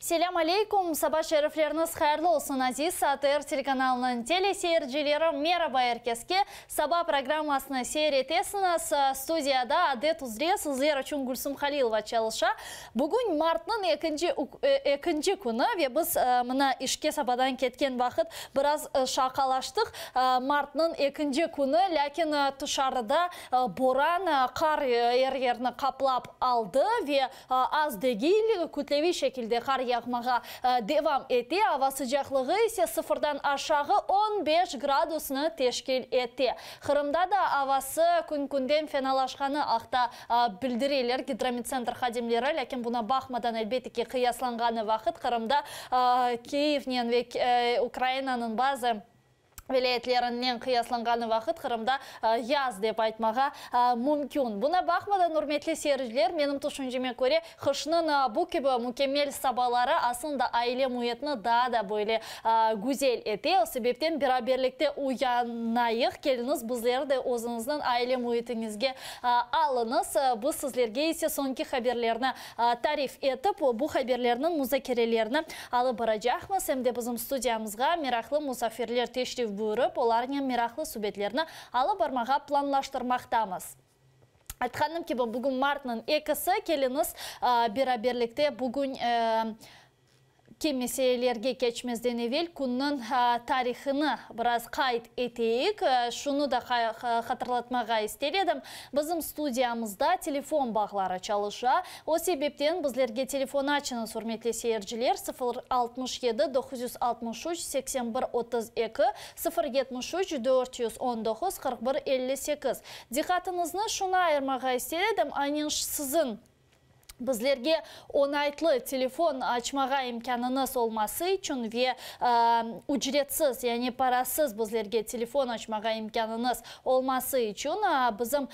Селям алейкум, саба шерифлерiniz хайырлы olsun Aziz ATR телеканалының телесейіржілері мераба әркеске саба программасыны сейретесіңіз студияда Адет Узре сіздер үшін Гүлсім Халилова чалыша. Бүгін мартның екінші күні ве біз мұна ішке сабадан кеткен вақыт біраз шақалаштық. Мартның екінші күні, ләкин тұшарыда боран қар ергеріні қаплап алды ве аз дегейл күтлеви шекілде қар яғмаға девам ете, ава sıcaklığı ise sıfırdan aşağı 15 gradusunu teşkil ete. Қырымда да авасы күн-күнден феналашқаны ақта білдірелер гидромедцентр хадимлері, ләкин бұна бақмадан әлбетті ке қиясланғаны вақыт Қырымда Киевнен ве Украинаның базы Вилетлерінен қиясланғаны вақыт Қырымда яз деп айтмаға мүмкін. Бұна бақмадан үрметлі серіжілер, менің тұшынжеме көре, қышының бұл кебі мүкемел сабалары асында айле мұетіні да бөйле гүзел ете. Себептен біраберлікте уянайық келіңіз, бұзлерді өзіңіздің айле мұетіңізге алыңыз. Бұл сізлерге есе сонки хаберлеріні тариф етіп, бұл хаберлерінің музакерелеріні алып баражақмыз. Әмде біздің студиямызға мерақлы мұсафирлер тештев бұрып, оларының мерақлы субетлеріні алы бармаға планлаштырмақтамыз. Айтқаным ке бүгін мартның екісі келіңіз біраберлікте бүгін кемеселерге кечмезден евел күннің тарихыны біраз қайт етейік. Шуны да қатырлатмаға істередім. Біздің студиямызда телефон бағлары чалыша. О себептен біздерге телефон açınız hürmetli seyirciler 067 963 81 32 073 419 41 58. Диққатыңызны шуна айырмаға істередім. Айнын сізін Bizlerge onaytlı telefon açmağa imkanınız olması için ve ücretsiz yani parasız bizlerge telefon açmağa imkanınız olması için bizim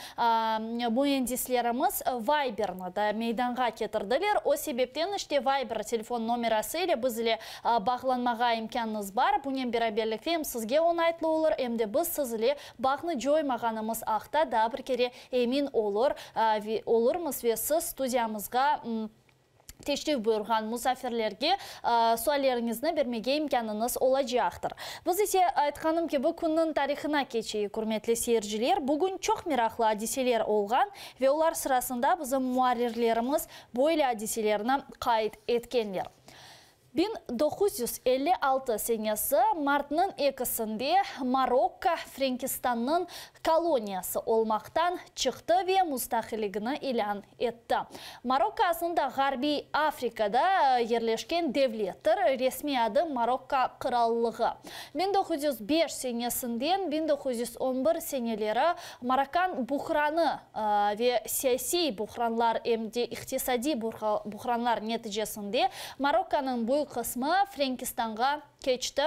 mühendislerimiz Viber'ını da meydanğa getirdiler. O sebepten işte Viber telefon numarası ile bizle bağlanmağa imkanınız var. Bunun beraberlikte hem sizge onaytlı olur hem de biz sizle bağını joymağanımız ақта da bir kere emin olurmuz ve siz stüdyamızga teşrif buyurgan musafirlerge suallerinizni bermege imkanınız olacaqtır. Biz ise aytqaным ki bu күннің tarixina keçeyik, hürmetli seyirciler. Bugün çok meraklı hadiseler olgan ve ular sırasında bizim muarirlerimiz böyle hadiselerini kayıt etkenler. 1956 senesi martның ekisinde Marokko Frankistanның koloniyası olmaktan çıktı ve müstakilligini ilan etti. Marokko aslında Garbi Afrika'da yerleşken devlettir. Resmi adı Marokko Krallığı. 1905 senesinden 1911 seneleri Marokkan buhranı ve siyasi buhranlar hem de iktisadi buhranlar neticesinde Marokko'nun bu kısmı Frankistan'a geçti.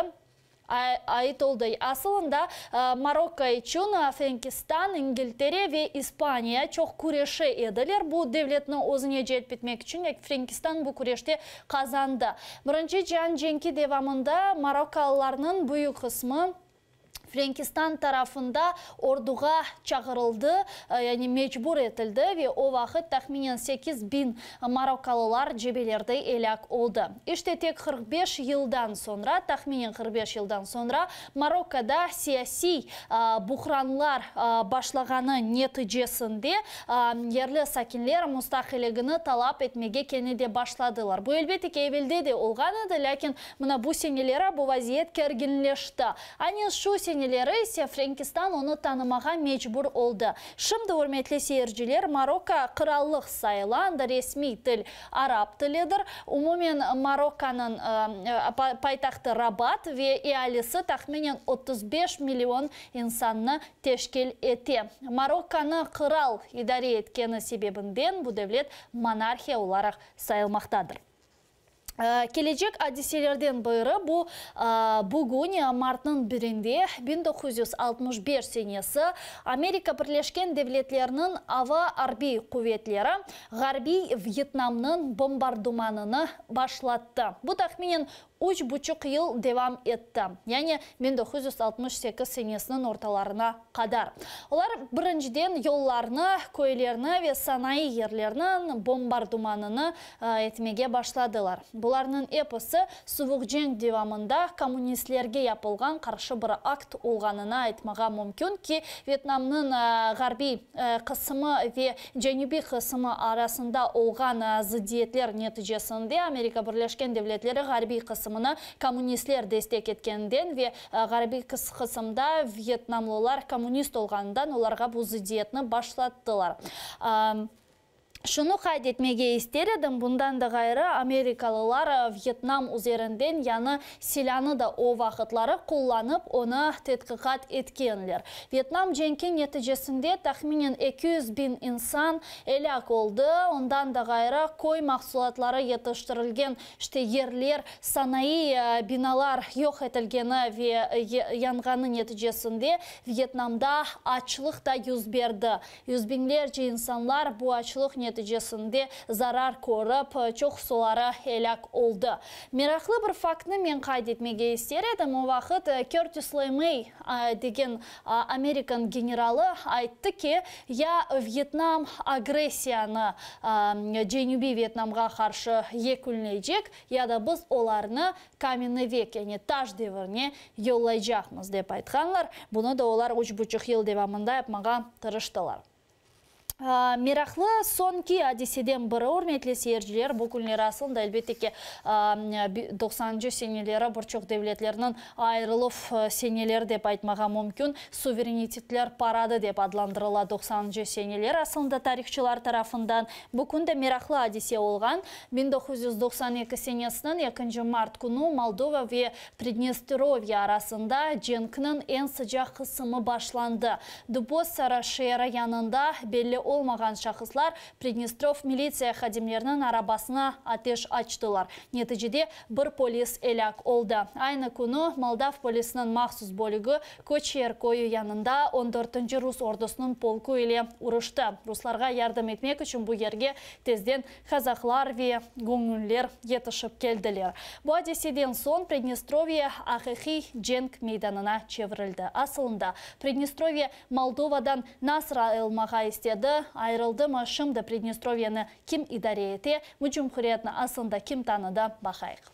Ait oldu. Aslında Marokko için Frankistan, İngiltere ve İspanya çok kureşi ediler. Bu devletin özüne celpetmek için Frankistan bu kureşte kazandı. Birinci Can Cengi devamında Marokkalılarının büyük kısmı Frankistan tarafında orduğa çağırıldı, yani mecbur etildi ve o vakit tahminen 8000 Marokkalılar cebelerde elak oldu. İşte tek 45 yıldan sonra, tahminen 45 yıldan sonra Marokko'da siyasi buhranlar başlağanı neticesinde yerli sakinler müstakilligini talap etmege kenede başladılar. Bu elbette ki evvelde de olğanıdı, lakin bu senelere bu vaziyet kerginleşti. Ani şu seneleri ise Frankistan onu tanımağa mecbur oldu. Şimdi hürmetli seyirciler, Marokko krallık sayılan resmi dil Arap dilidir. Umumen Marokko'nun paytaxtı Rabat ve ihalesi tahminen 35 milyon insanını teşkil etti. Marokko'nu kral idare etkeni sebebinden bu devlet monarxiya olarak sayılmaktadır. Gelecek hadiselerden biri bu bugün martның 1'inde 1965 senesi Amerika Birleşken Devletlerinin Hava Harbi Kuvvetleri Garbi Vietnam'ın bombardımanını başlattı. Bu tahminen 3,5 yıl devam etti. Yani 1968 senesinin ortalarına kadar. Onlar birinciden yollarını, köylerini ve sanayi yerlerinin bombardımanını etmeye başladılar. Бұларның эпосы Суық жең девамында коммунистлерге япылған қаршы бір акт олғанына айтмаға мүмкін ки Вьетнамның ғарби қысымы ве жәнюби қысымы арасында олған зидиетлер нәтижесінде Америка Бірлескен Девлетлері ғарби қысымына коммунистлер дестек еткенден ве ғарби қысымда вьетнамлылар коммунист олғандан оларға бұл зидиетні башлаттылар. Шуну қайд етмеге истередім, бұндан да ғайры америкалылар Вьетнам üzerinden яны силяны да о вақытлары қолланып, оны тетқиқат еткенлер. Вьетнам женкен нәтижесінде тахминен 200.000 инсан әлек олды, ондан да ғайры кой мақсулатлары етіштірілген ерлер, санаи биналар йоқ етілгені янғаны нәтижесінде Вьетнамда ачлық да юз берді. Юзбинлерce инсанлар bu ачлық нәтижесінде зарар көріп, чоқ солары әлек олды. Мерақлы бір фактны мен қайд етмеге істередім. О вақыт Кертис Лэмэй деген американ генералы айтты ки, я Вьетнам агрессияны Жәнюби Вьетнамға қаршы екілнейджек, я да біз оларны каменный век, яғни таш деверіне йолайжақмыз деп айтқанлар. Бұны да олар 3,5 ел девамында yapmaға тырыштылар. Мерақлы сонки адеседен бірі өрметлі сержілер бұл күлнер асылында әлбетте ке 90-жы сенелері бұрчық девлетлерінің айрылып сенелер деп айтмаға мүмкін. Суверенитетлер парады деп адландырыла 90-жы сенелер асылында тарихчылар тарафындан. Бұл күнді мерақлы адесе олған 1992 сенесінің 2 март күні Молдова ве Приднестровье арасында женкінің ең sıcak қысымы башланды. Дубос Сараши районында белі olmagan şahıslar Приднестров милиция хадимлерінің арабасына атеш açtılar. Нәтижеде бір полис әлек олды. Айны күні Молдав полисінің мақсус бөлігі Көчер койы янында 14-ші Рус ордысының полку еле ұрышты. Русларға ярдым етмек үшін бұл ерге тезден қазақлар ве көңіллер етішіп келділер. Бұл адеседен сон Приднестровье ақиқи женг мейданына чевірілді. Асылында Приднестровье Молдовадан насыр алмаға істеді. Айрылды машымды Приднестровьені кім идаре ете, мүжімхуриятны асында кім таныды бақайық.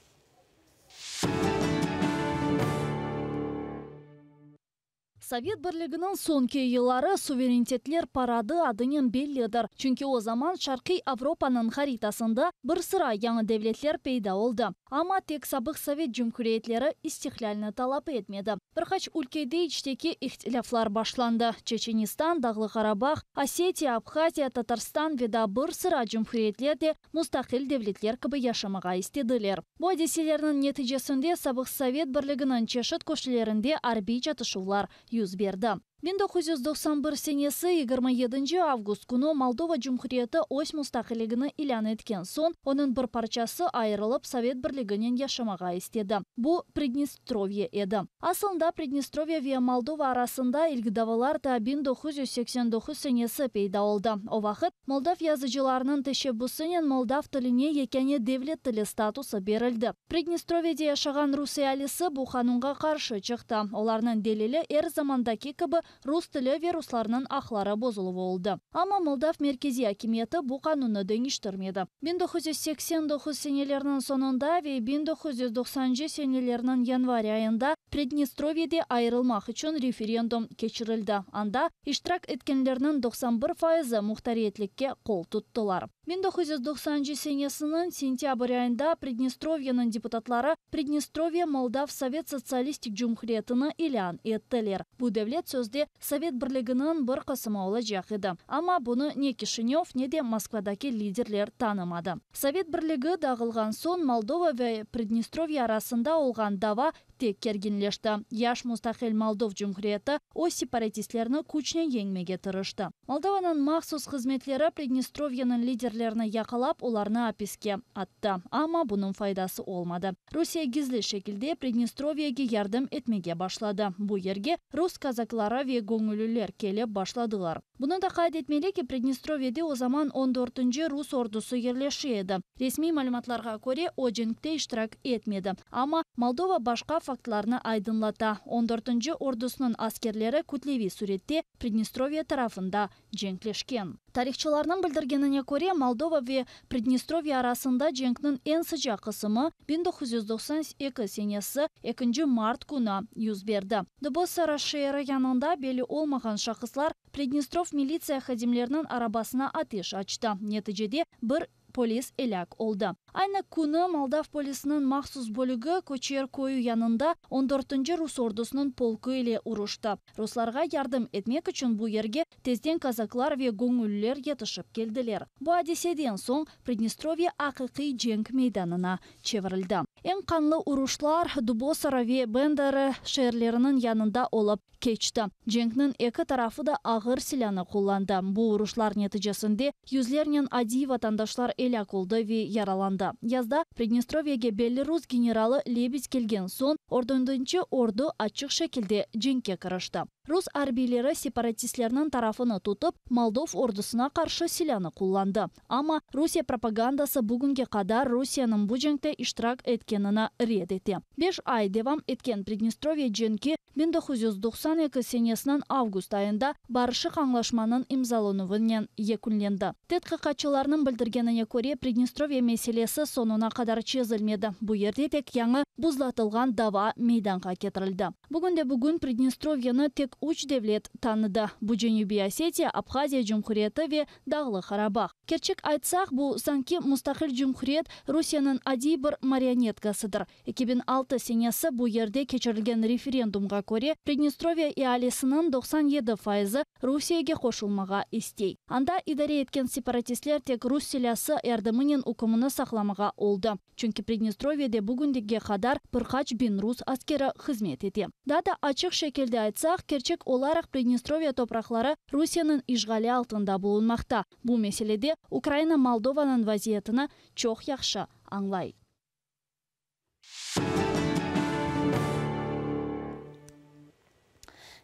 Совет бірлігінің сонки елары суверенитетлер парады адынен белледір. Чүнки о заман Шарқи Авропаның харитасында бір sıra яңы девлетлер пейда олды. Ама тек сабық Совет жүмкүретлері истихляльны талап етмеді. Бірқач өлкеде іштекі ихтиляфлар башланды. Чеченистан, Дағлы Қарабақ, Осетия, Абхазия, Татарстан веда бір sıra жүмкүретлерде мұстақил девлетлер кібі яшамаға истеділер. Бұл адеселерінің нәтижесінде сабық Совет бірлігінің чешет көшілерінде арби жатышулар yüz berdi. 1991 senesi 27 avgust күні Молдова Cumhuriyeti өз мұстақилігіні илан еткен сон, оның бір парчасы айырылып Совет бірлігінен яшамаға істеді. Бұл Приднестровье еді. Асылында Приднестровье ве Молдова арасында илгідавалар да 1989 senesi пейда олды. О вақыт Молдав язычыларының тешеббусынен Молдав тіліне екене девлет тілі статусы берілді. Приднестровьеде яшаған рус әлісі бұл қанунға қаршы шықты. Оларның делілі әр замандаки кібі рус тілі ве русларының ақлары бозылы болды. Ама Молдав меркези акиметі бұл қануны дөңіштірмеді. 1989 сенелерінің сонында ве 1990 сенелерінің январь айында Приднестровьеде айырылмақ үшін референдум кечірілді. Анда иштирак еткенлерінің 91% мұхтариетлікке қол тұттылар. 1990 сенесінің сентябрь айында Приднестровьенің депутатлары Приднестровье Молдав Совет Социалистик Cumhuriyeti'ni ilan еттілер. Бұл devlet сөзде Совет бірлігінің бір қысымы olacak еді. Ама бұны не Кишинев, не де Москвадаки лидерлер танымады. Совет бірлігі дағылған сон Молдова ве Приднестровье арасында олған дава тек кергенлешті. Яш мұстақил Молдов Cumhuriyeti о сепаратистлеріні күчне еңмеге тырышты. Молдованың мақсус қызметлері Приднестровьенің лидерлеріні яқалап, оларны аписке атты. Ама бұның файдасы олмады. Русия гизли шекілде Приднестровьеге ярдым етмеге башлады. Бұл ерге рус казаклары ве көңілілер келіп башладылар. Бұны да қайд етмелі ки Приднестровьеде о заман 14-ші рус ордусы ерлеші еді. Ресми мәліматларға көре о женгте иштирак етмеді. Ама Молдова башқа фактларны айдынлата. 14-ші ордусының аскерлері күтлеви суретте Приднестровье тарафында женглешкен. Тарихчыларның білдіргеніне көре, Молдова ве Приднестровье арасында жеңкнің ең сыжа қысымы 1992 сенесі 2 март күні юз берді. Дыбоссара шейрі янында белі олмаған шақыслар Приднестров милиция хадимлерінің арабасына атеш açtı. Нәтижеде бір полис эляк oldu. Aynı күні Молдав полисінің махсус бөлігі көчер койу янында 14-ші Рус ордусының полкы ile урушты. Русларға ярдым етмек үшін бұл ерге тезден казаклар ве көңіллер етішіп келділер. Бұл адеседен соң Приднестровье ақиқи женг мейданына чевірілді. Ең қанлы урушлар Дубосара ве Бендері шерлерінің янында олып кечті. Женгнің екі тарафы да ағыр силяны қоланды. Бұл урушлар нәтижесінде yüzlerінен ади ватандашлар эляк oldu ве яраланды. Язда Приднестровьеге Белорус генералы Лебедь келген соң, ордындынчы орду ачық шекілде женгке кірішті. Рус арбилері сепаратистлерінің тарафыны тұтып, Молдов ордысына қаршы силяны қоланды. Ама Русия пропагандасы бүгінге қадар Русияның бұл женгте иштирак еткеніне ред етті. 5 ай девам еткен Приднестровье женги 1992 сенесінің август айында барышық аңлашманың имзалануымен екінленді. Тетқиқатчыларының білдіргеніне көре Приднестровье меселесі сонына қадар чезілмеді. Бұл ерде тек яңы бұзлатылған дава мейданға кетірілді. Бүгін Приднестровьені тек үш девлет таныды. Бұл Женюби Осетия, Абхазия Жумхуриеті ве Дағлы Қарабақ. Керчек айтсақ, бұл санки мұстақил Жумхуриет Русияның ади бір марионеткасыдыр. 2006 сенесі бұл ерде кечірілген референдумға көре Приднестровье иалесінің 97% Русияге қошылмаға істей. Анда идаре еткен сепаратистлер тек Рус селясы әрдімінен үкіміні сақламаға олды. Чүнки Приднестровьеде бүгіндеге қадар бірқач бин рус аскері қызмет ете. Дада ачық шекелде айтсақ, керчек оларақ Приднестровье топрақлары Русияның ишғали алтында болынмақта. Бұл меселеде Украина Молдованың вазиетіні чоқ яқшы аңлай.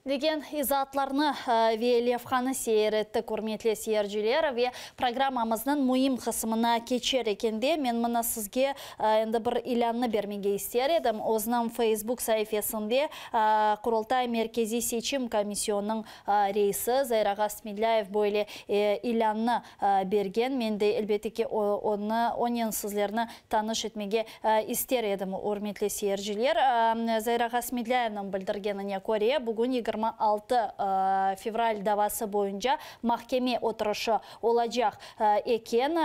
Деген изатларны Левханы сейретті көрметлі сейерджілер ве программамыздың мұйым қысымына кечер екенде мен мұны сізге енді бір иланны бермеге істер едім. Ознам Facebook сайфесінде Құрылтай Меркези Сечим комиссионның рейсі Зайраға Смиляев бойле иланны берген. Менде әлбетеке онен сізлеріні таныш етмеге істер едім, өрметлі сейерджілер. Зайраға Смиляевның білдіргеніне көре бүгін 26 февраль давасы бойынша махкеме отырышы олacak екен.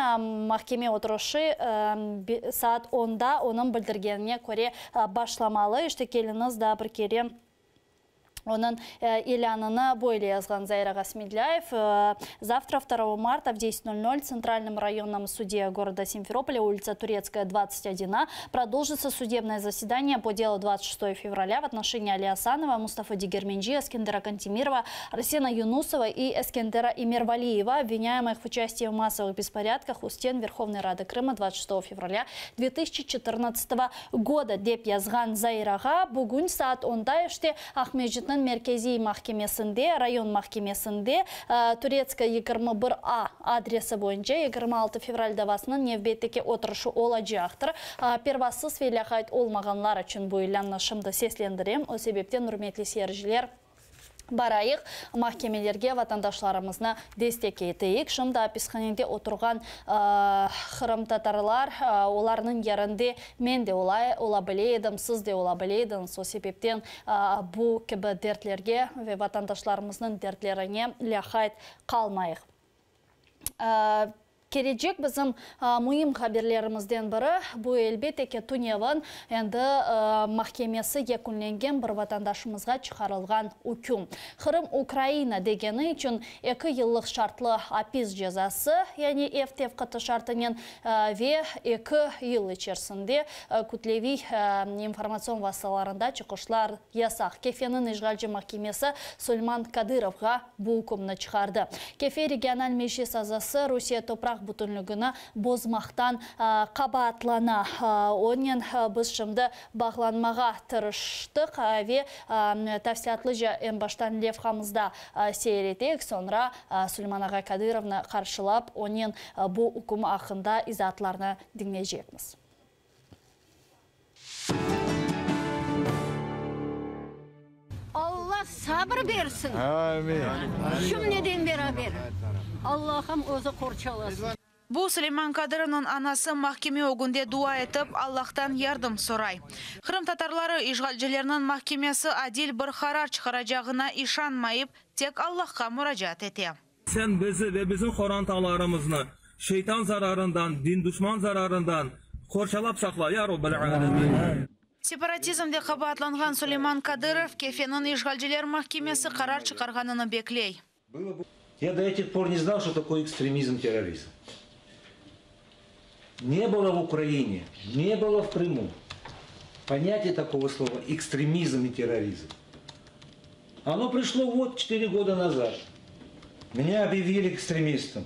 Махкеме отырышы саат 10-да оның білдіргеніне көре башламалы. Келіңіз да бір кере onun илянына бойле yazған Зайраға Смедляев. Завтра, 2 марта в 10:00 в Центральном районном суде города Симферополя, улица Турецкая, 21, продолжится судебное заседание по делу 26 февраля в отношении Али Асанова, Мустафы Дигерменджи, Эскендера Кантемирова, Арсена Юнусова и Эскендера Имервалиева, обвиняемых в участии в массовых беспорядках у стен Верховной Рады Крыма 26 февраля 2014 года. Деп язған Зайраға бүгін саат 10-да Ахмеджитның Меркези махкемесінде, район махкемесінде Турецкая 21А адресі бойынша 26 февраль давасының невбеттеке отырышы олacaqtır. Первасы свеляқайт олмағанлар үшін бойланны шымды сеслендірем. О себептен үрметлі серіжілер барайық махкемелерге ватандашларымызны дестек етейік. Шымда аписханенде отырған қырым татарлар, оларының ерінде мен де ола білейдім, сіз де ола білейдім. Со себептен бұл кебі дертлерге ве ватандашларымыздың дертлеріне ляхайт қалмайық. Керечек біздің мұйым қаберлерімізден бірі, бұл әлбетеке Туневан әнді махкемесі екінленген бір ватандашымызға шығарылған үкім. Қырым Украина дегені үшін 2 yıllık шартлы апиз жазасы, яғни ефтев қыты шартынен ве 2 yıl içerisinde күтлеви информацион васыларында чықышлар ясақ. Кефенің işgalci махкемесі Сульман Кадыровға бұл үкімні шығарды. Кефе региональ мешес азасы Русия топрақ бүтінлігіні бозмақтан қабатлана. Онен біз шымды бағланмаға тұрыштық ве тәфсиятлы ән баштан левхамызда сейретек. Sonra Сульман Аға Кадыровны қаршылап, онен бұл үкім ақында изатларына діңнежекміз. Allah sabır versin. Amin. Şum neden beraber? Allah'ım özü korçalasın. Bu Süleyman Kadыровның anası mahkeme ogунде dua etip Allah'tan yardım soray. Kırım Tatarları işgalcilerinin mahkemesi adil bir karar çıkaracağına işanmayıp tek Allah'a müracaat etti. Sen bizi ve bizim xorantalarımızı şeytan zararından, din düşman zararından korçalap sakla ya Rabbel Alemin. Separatizmde kabahatlangan Süleyman Kadыров kefenin işgalciler mahkemesi karar çıkarganını bekley. Я до этих пор не знал, что такое экстремизм, терроризм. Не было в Украине, не было в Крыму понятия такого слова экстремизм и терроризм. Оно пришло вот 4 года назад. Меня объявили экстремистом.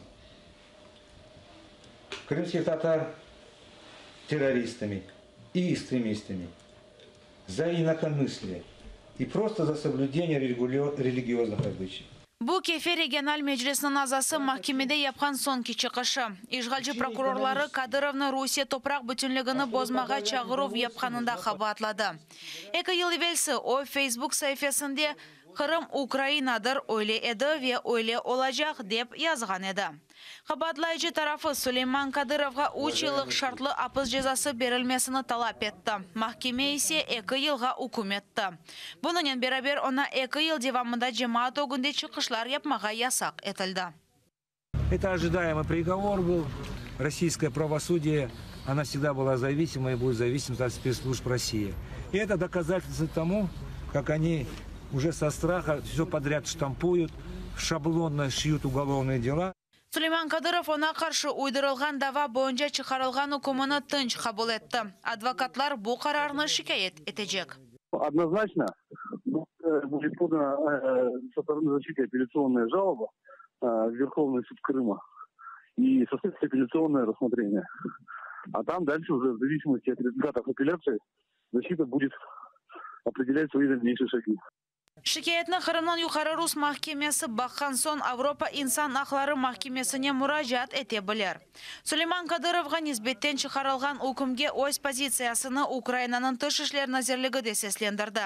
Крымских татар террористами и экстремистами. За инакомыслие и просто за соблюдение религиозных обычаев. Bu kefe regional meclisinin azası mahkemede yapkan sonki çıkışı. İşgalci prokurorları Kadыровны Rusiya toprak bütünlüğünü bozmağa çağırıp yapkanında kabahatladı. 2 yıl evvelsi o Facebook sayfasında Kırım Ukraynadır öyle edi ve öyle olacak dep yazgan edi. Kabahatlayıcı tarafı Süleyman Kadыровға 3 yıllık şartlı hapis cezası verilmesini talep etti. Mahkeme ise 2 yılga hüküm etti. Bununla beraber ona 2 yıl devamında cemaat ogунде çıkışlar yapmağa yasak etildi. Это ожидаемый приговор был. Российское правосудие, она всегда была зависима и будет зависима от спецслужб России. И это доказательство тому, как они уже со страха все подряд штампуют, шаблонно шьют уголовные дела. Süleyman Kadыров ona karşı uydurulgan dava boyunca çıkarılgan hükümünü tınç kabul etti. Advokatlar bu kararını şikayet edecek. Однозначно будет подана со стороны защиты апелляционная жалоба в Верховный суд Крыма и состоится апелляционное рассмотрение. А там дальше уже в зависимости от результатов апелляции защита будет определять свои дальнейшие шаги. Şikayetini Kırım'dan yukarı Rus mahkemesi bakkan son Avrupa İnsan Hakları Mahkemesi'ne müracaat edebilir. Süleyman Kadыровға nisbetten çıkarılgan hükümge öz pozisiyasını Ukrayna'nın Dışişler Nazirligi de seslendirdi.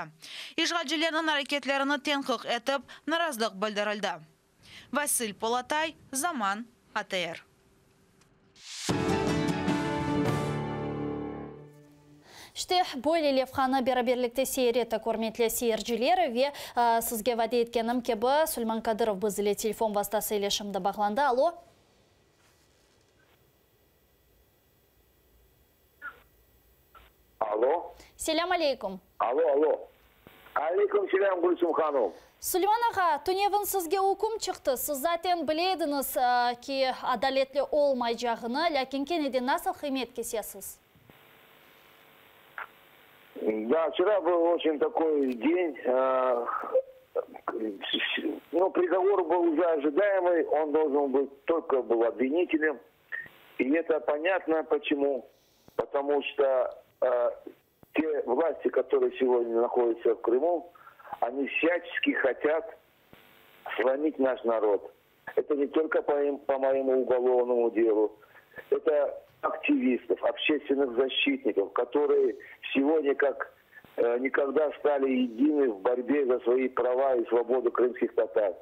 İşgalcilerin hareketlerini tenkik etip narazılık bildirildi. Vasil Polatay, Zaman, ATR. İşte böyle levhаны beraberlikte seyretti көрметлі seyirciler ve sizge vade etkenim gibi Süleyman Kadыров bizle telefon vasıtasıyla şimdi bağlandı. Alo. Alo. Selam aleyküm. Alo. Aleyküm selam Gülsüm Hanım. Süleyman ağa, tünevin sizge hüküm çıktı. Siz zaten bilediniz ki adaletli olmayacağını, lakin kenedi nasıl kıymet kesesiz? Да, вчера был очень такой день. Но приговор был уже ожидаемый. Он должен быть только был обвинителем. И это понятно почему. Потому что те власти, которые сегодня находятся в Крыму, они всячески хотят сломить наш народ. Это не только по моему уголовному делу. Это активистов, общественных защитников, которые сегодня как никогда стали едины в борьбе за свои права и свободу крымских татар.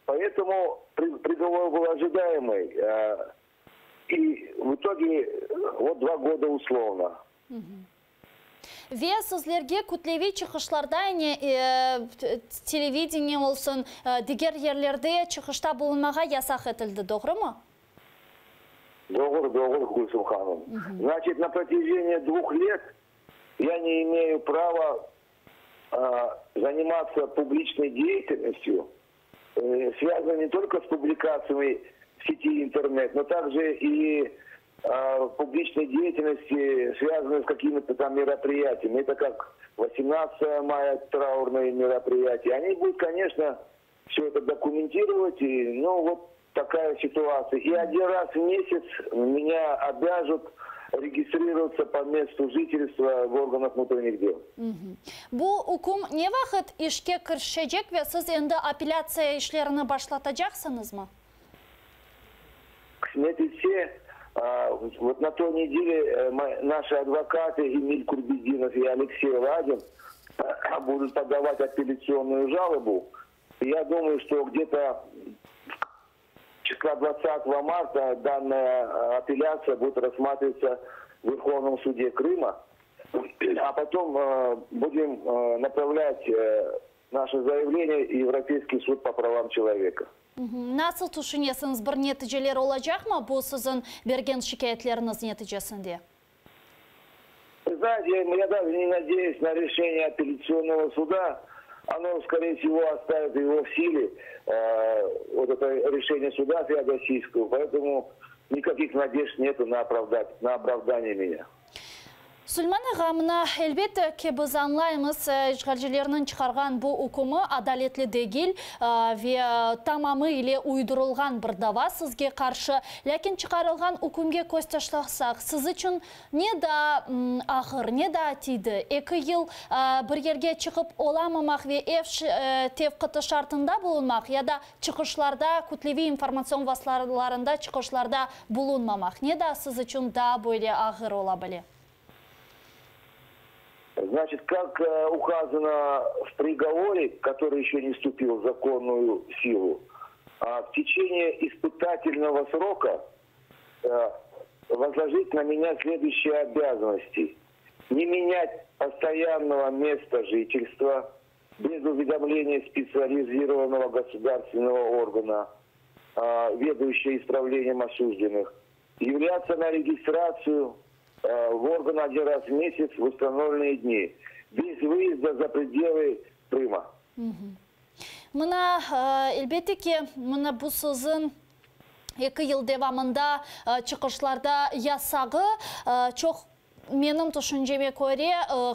Поэтому приговор был ожидаемый. И в итоге вот 2 года условно. Ve sizlerge kütlevi çıkışlarda televizyon olsun, diğer yerlerde çıkışta bulunmağa yasak edildi, doğru mu? Doğru Гульсум Ханым. Значит, на протяжении 2 лет я не имею права заниматься публичной деятельностью, связанной не только с публикациями в сети интернет, но также и публичной деятельности, связанной с какими-то там мероприятиями. Это как 18 мая траурные мероприятия. Они будут, конечно, все это документировать, и, ну вот, такая ситуация. И 1 раз в месяц меня обяжут регистрироваться по месту жительства в органах внутренних дел. Bu hüküm ne vakit işe kirişecek ve siz endi apelляция işlerini başlatacaksınız mı? Кстати, все, вот на той неделе наши адвокаты Эмиль Курбединов и Алексей Ладин будут подавать апелляционную жалобу. Я думаю, что где-то числа 20 марта данная апелляция будет рассматриваться в Верховном суде Крыма, а потом будем направлять наше заявление в Европейский суд по правам человека. Nasıl düşünüyorsunuz, bir neticeler olacak mı bu sizin bergen şikayetleriniz neticesinde? Знаете, я даже не надеюсь на решение апелляционного суда. Оно, скорее всего, оставит его в силе, вот это решение суда Феодосийского. Поэтому никаких надежд нету на оправдание меня. Сульман аға, мына әлбетте біз аңлаймыз, işgalcilerinin çıkargan bu hukumu adaletli değil ve tamamı ile uydurulgan bir dava sizge karşı. Lakin çıkarılgan hukumge көз ташласақ, siz için ne da ağır, ne da tiydi? 2 yıl bir yerge çıkıp olamamak ve ev tevkıtı şartında bulunmak ya da çıkışlarda, kütlevi informasyon vasıtalarında çıkışlarda bulunmamak. Ne da siz için daha böyle ağır olabilir? Значит, как указано в приговоре, который еще не вступил в законную силу, в течение испытательного срока возложить на меня следующие обязанности. Не менять постоянного места жительства без уведомления специализированного государственного органа, ведущего исправлением осужденных, являться на регистрацию в орган 1 раз в месяц в установленные дни, без выезда за пределы Крыма. Мына, elbette ki, mına bu sizin 2 yıl devamında çıkışlarda yasağı çok Menim düşünceme göre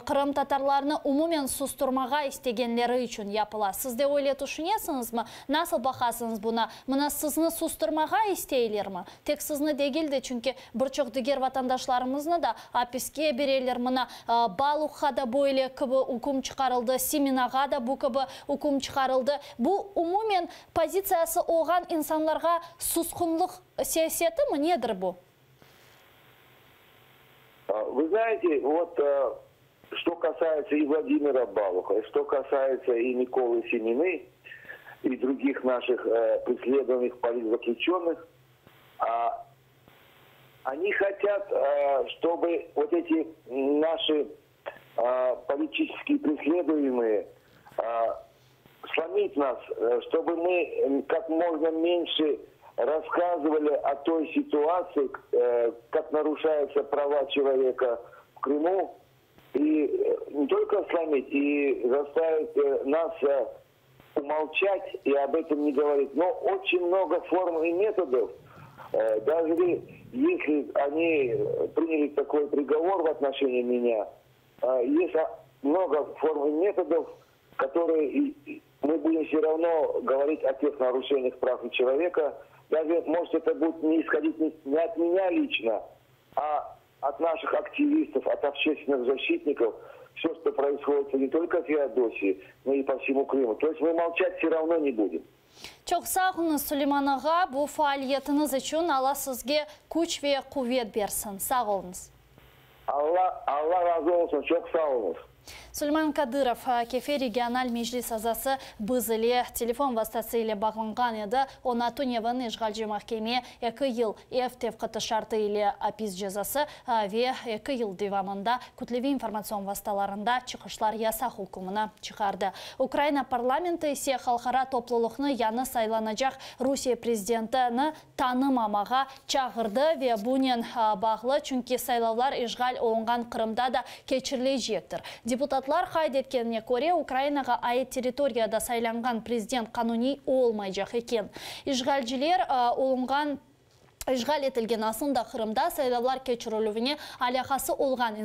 Kırım Tatarlarını umumen susturmağa istegenleri için yapıla. Siz de öyle düşünüyorsunuz mu? Nasıl bakasınız buna? Mına sizni susturmağa isteyirler mi? Tek sizni değil de çünkü birçok diğer vatandaşlarımızla da hapiske bireyler mına Balık'a da böyle gibi hukum çıkarıldı, Siminağa da bu gibi hukum çıkarıldı. Bu umumen pozitsiyası olan insanlara suskunluk siyaseti mi? Nedir bu? Вы знаете, вот что касается и Владимира Балуха, и что касается и Миколы Семины, и других наших преследованных политзаключенных, они хотят, чтобы вот эти наши политические преследуемые сломить нас, чтобы мы как можно меньше рассказывали о той ситуации, как нарушаются права человека в Крыму, и не только сломить, и заставить нас умолчать и об этом не говорить. Но очень много форм и методов. Даже если они приняли такой приговор в отношении меня, есть много форм и методов, которые мы будем все равно говорить о тех нарушениях прав человека. Даже, может, это будет не исходить не от меня лично, а от наших активистов, от общественных защитников. Все, что происходит не только в Феодосии, но и по всему Крыму. То есть мы молчать все равно не будем. Çok sağ olun Süleyman Ağa. Bu faaliyetiniz için Allah sizge güç ve kuvvet versin. Sağ olunuz. Allah razı olsun. Çok sağ olunuz. Süleyman Kadyrov, Kefe Regional Meclis azası biz ile telefon vasıtasıyla bağlangan edi. Ona Tunyevan işgalci mahkemeye 2 yıl ev tevkıtı şartı ile hapis cezası ve 2 yıl devamında kütlevi informasyon vasıtalarında çıkışlar yasak hukumuna çıkardı. Ukrayna parlamenti ise halkara topluluğunu yanı saylanacak Rusya prezidentini tanımamağa çağırdı ve bunun bağlı çünkü saylavlar işgal olungan Kırım'da da geçirilecektir. Депутатлар қайд еткеніне көре Украинаға айт территорияда сайланған президент қануни olmayacak екен. İşgal etilgen aslında Kırım'da saylavlar keçirülüvіне alakası olgan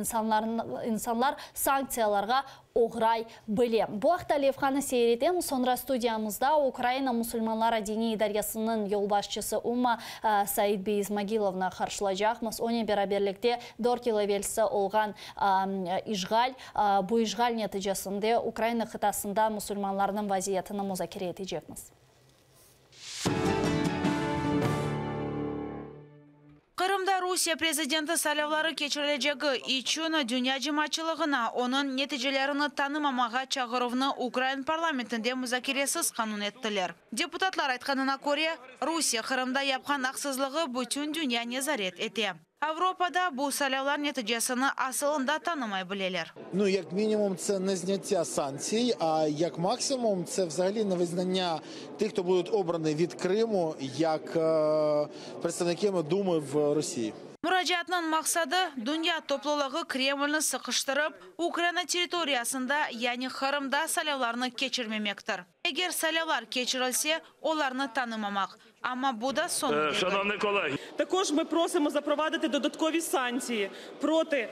insanlar sanksiyalarga uğray bile. Bu haqda levhani seyredem. Sonra studiyamızda Ukrayna Musulmanlara Dini İdarasının yol başçısı Umma Said Bey İzmagilovna karşılayacağımız. Onun beraberlikte 4 yıl evvelsi olgan işgal, bu işgal neticesinde Ukrayna kıtasında Musulmanların vaziyetini müzakere edeceğimiz. Kırımda Rusiya prezidenti saylovlari kechirilajagi uchun dunyo jamoatchiligini onun neticelerini tanımamağa çağıruvni Ukrayn parlamentinde muzakerasiz qanun ettiler. Deputatlar aytganına ko'ra, Rusiya Qrimda yapgan haqsizligi butun dunyo nazorat etdi. Avropada bu saylovlar neticesini aslında tanımay bileler. Ну, як мінімум, це не зняття санкцій, а як максимум, це взагалі не визнання тих, хто будуть обрані від Криму, як представниками Думи в Росії. Müracaatның maqsadi dünya topluluğu Kremlni sıkıştırıp Ukrayna territoriyasında, yani Qrimda saylovlarni keçirmemektir. Eğer saylovlar keçirilse, onlarni tanımamak. Ama bu da son. Шановні колеги, також ми просимо запровадити додаткові санкції проти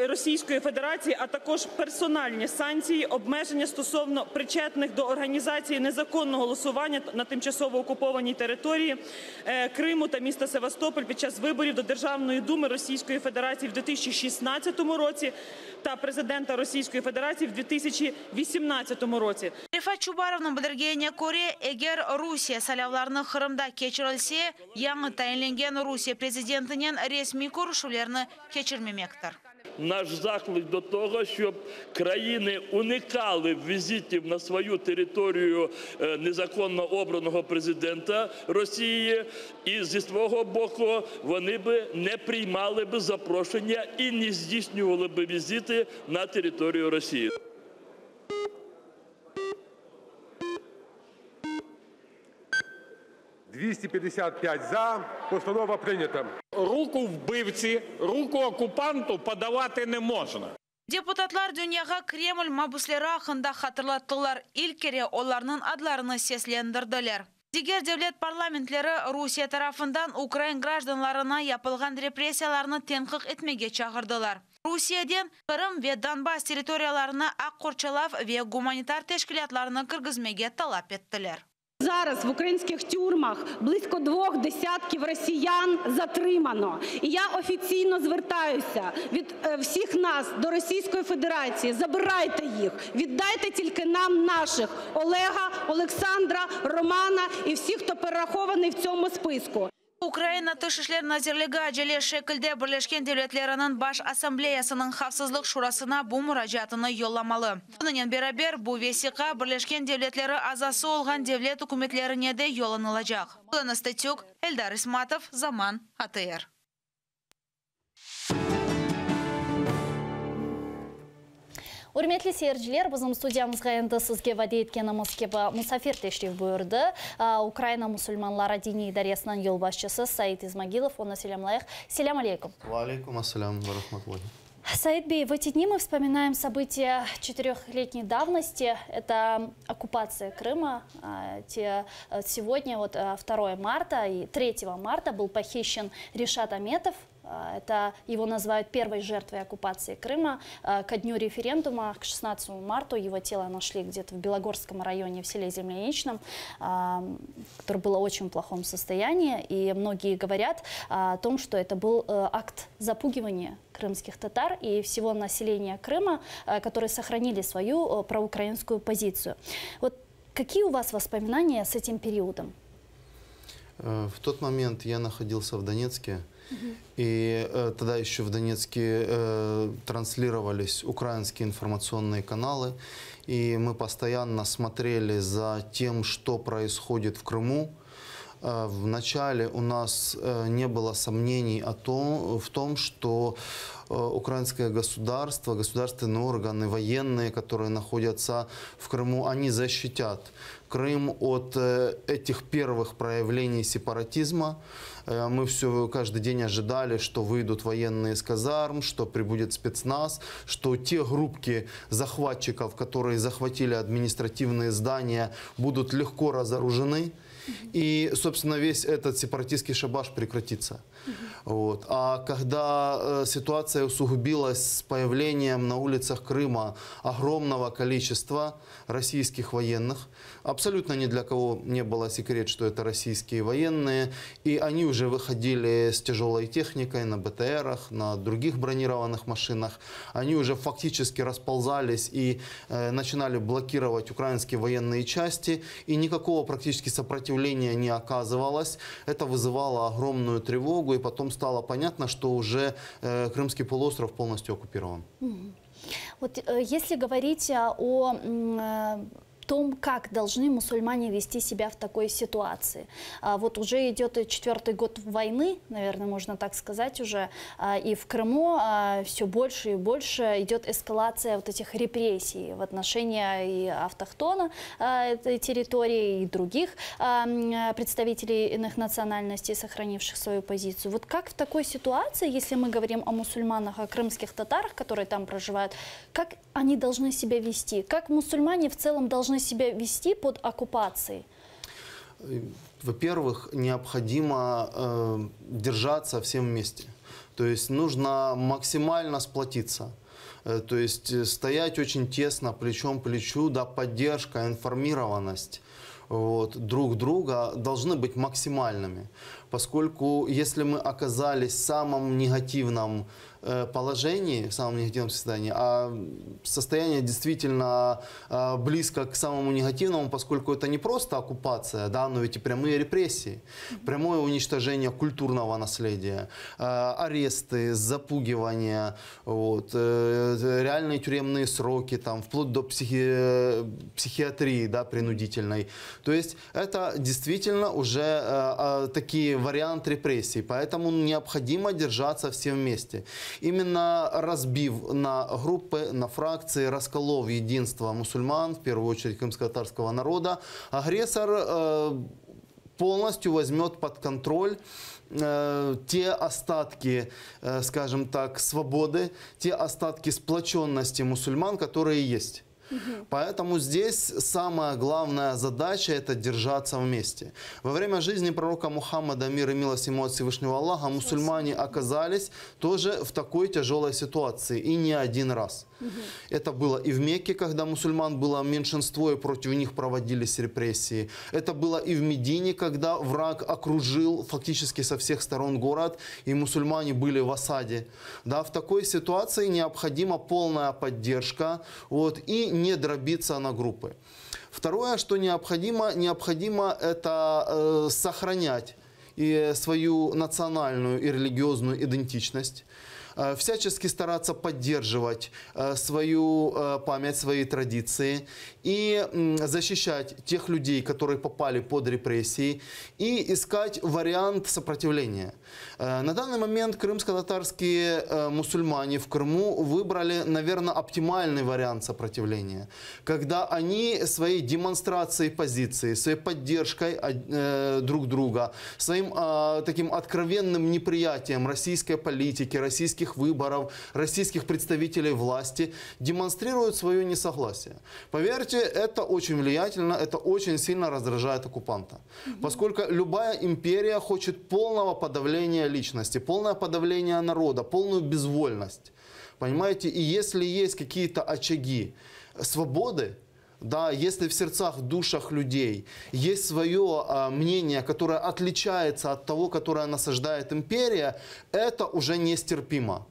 Російської Федерації, а також персональні санкції, обмеження стосовно причетних до організації незаконного голосування на тимчасово окупованій території Криму та міста Севастополь під час виборів до Державної думи Російської Федерації в 2016 році та президента Російської Федерації в 2018 році. Rifat Chubarovning bildirganiga ko'ra, agar Rusiya saylovlarini Qrimda kechirilsa, yangi tayinlangan Rusiya prezidentining rasmiy ko'rishuvlarini kechirmamakdir. наш заклик до того, щоб країни уникали візитів на свою територію незаконно обраного президента Росії, і зі свого боку вони би не приймали би запрошення і не здійснювали би візити на територію Росії. «255 за. Постанова прийнята». Руку вбивці, руку окупанту подавати не можна. Deputatlar dünyaga Kreml mabuslari haqında hatırlattılar. İlk kere onlarının adlarını seslendirdiler. Diğer devlet parlamentleri Rusiya tarafından Ukrayn gражданlarına yapılgan repressiyalarını tenkik etmeye çağırdılar. Rusiyadan Qrim ve Donbas territoriyalarına Aqqorchalav ve gumanitar teşkilatlarını kirgizmeye talep ettiler. Зараз в українських тюрмах близько 2 десятків росіян затримано. І я офіційно звертаюся від всіх нас до Російської Федерації. Забирайте їх, віддайте тільки нам наших Олега, Олександра, Романа і всіх, хто перерахований в цьому списку. Ukrayna Tashqi ishlar nazirligi ajali shaklda Birlashgan Davlatlarning Bosh Assambleyasining Xavfsizlik shurasina bu murojaatini yo'llamali. Bundan beraber bu vesiqa Birlashgan Davlatlar a'zosi bo'lgan davlat hukumatlarine de yo'llanilajak. Ulana Statyuk, Eldar Ismatov, Zaman, ATR. Урметлі сержілер, біздің студиямызға енді сізге вәде еткеніміз кебі мұсафир тештев бұйырды. Украина мұсылманлары дини идариясынан ел басшысы Саид Измагилов. Оны селямлайық. Селям алейкум. Ва алейкум ассалям ва рахматуллахи. Саид Бей, в эти дни мы вспоминаем события 4-летней давности. Это оккупация Крыма. Сегодня, 2 марта и 3 марта, был похищен Ришат Аметов. Это его называют первой жертвой оккупации Крыма. Ко дню референдума, к 16 марта, его тело нашли где-то в Белогорском районе, в селе Земляничном, которое было в очень плохом состоянии. И многие говорят о том, что это был акт запугивания крымских татар и всего населения Крыма, которые сохранили свою проукраинскую позицию. Вот какие у вас воспоминания с этим периодом? В тот момент я находился в Донецке. И тогда еще в Донецке транслировались украинские информационные каналы, и мы постоянно смотрели за тем, что происходит в Крыму. Вначале у нас не было сомнений в том, что украинское государство, государственные органы, военные, которые находятся в Крыму, они защитят Крым от этих первых проявлений сепаратизма. Мы каждый день ожидали, что выйдут военные из казарм, что прибудет спецназ, что те группки захватчиков, которые захватили административные здания, будут легко разоружены. И, собственно, весь этот сепаратистский шабаш прекратится. Вот. А когда ситуация усугубилась с появлением на улицах Крыма огромного количества российских военных, абсолютно ни для кого не было секрет, что это российские военные, и они уже выходили с тяжелой техникой на БТРах, на других бронированных машинах, они уже фактически расползались и начинали блокировать украинские военные части, и никакого практически сопротивления сопротивления не оказывалось. Это вызывало огромную тревогу, и потом стало понятно, что уже Крымский полуостров полностью оккупирован. Вот если говорить о том, как должны мусульмане вести себя в такой ситуации. Вот уже идет 4-й год войны, наверное, можно так сказать уже, и в Крыму все больше и больше идет эскалация вот этих репрессий в отношении и автохтона этой территории, и других представителей иных национальностей, сохранивших свою позицию. Вот как в такой ситуации, если мы говорим о мусульманах, о крымских татарах, которые там проживают, как они должны себя вести? Как мусульмане в целом должны себя вести под оккупацией? Во-первых, необходимо держаться всем вместе. То есть нужно максимально сплотиться. То есть стоять очень тесно, плечом к плечу, да, поддержка, информированность друг друга должны быть максимальными. Поскольку если мы оказались в самом негативном положении, в самом негативном состоянии, а состояние действительно близко к самому негативному, поскольку это не просто оккупация, да, но ведь и прямые репрессии, прямое уничтожение культурного наследия, аресты, запугивания, реальные тюремные сроки, там, вплоть до психиатрии, да, принудительной. То есть это действительно уже такие варианты репрессий, поэтому необходимо держаться все вместе. Именно разбив на группы, на фракции, расколов единство мусульман, в первую очередь крымско-татарского народа, агрессор полностью возьмет под контроль те остатки, скажем так, свободы, те остатки сплоченности мусульман, которые есть. Поэтому здесь самая главная задача – это держаться вместе. Во время жизни пророка Мухаммада, мир и милость ему от Всевышнего Аллаха, мусульмане оказались тоже в такой тяжелой ситуации, и не один раз. Это было и в Мекке, когда мусульман было меньшинство, и против них проводились репрессии. Это было и в Медине, когда враг окружил фактически со всех сторон город, и мусульмане были в осаде. Да, в такой ситуации необходима полная поддержка, и не дробиться на группы. Второе, что необходимо это сохранять и свою национальную и религиозную идентичность, всячески стараться поддерживать свою память, свои традиции и защищать тех людей, которые попали под репрессии, и искать вариант сопротивления. На данный момент крымско-татарские мусульмане в Крыму выбрали, наверное, оптимальный вариант сопротивления, когда они своей демонстрацией позиции, своей поддержкой друг друга, своим таким откровенным неприятием российской политики, российских выборов, российских представителей власти демонстрируют свое несогласие. Поверьте, это очень влиятельно, это очень сильно раздражает оккупанта. Поскольку любая империя хочет полного подавления личности, полное подавление народа, полную безвольность. Понимаете? И если есть какие-то очаги свободы, да, если в сердцах, в душах людей есть свое мнение, которое отличается от того, которое насаждает империя, это уже нестерпимо.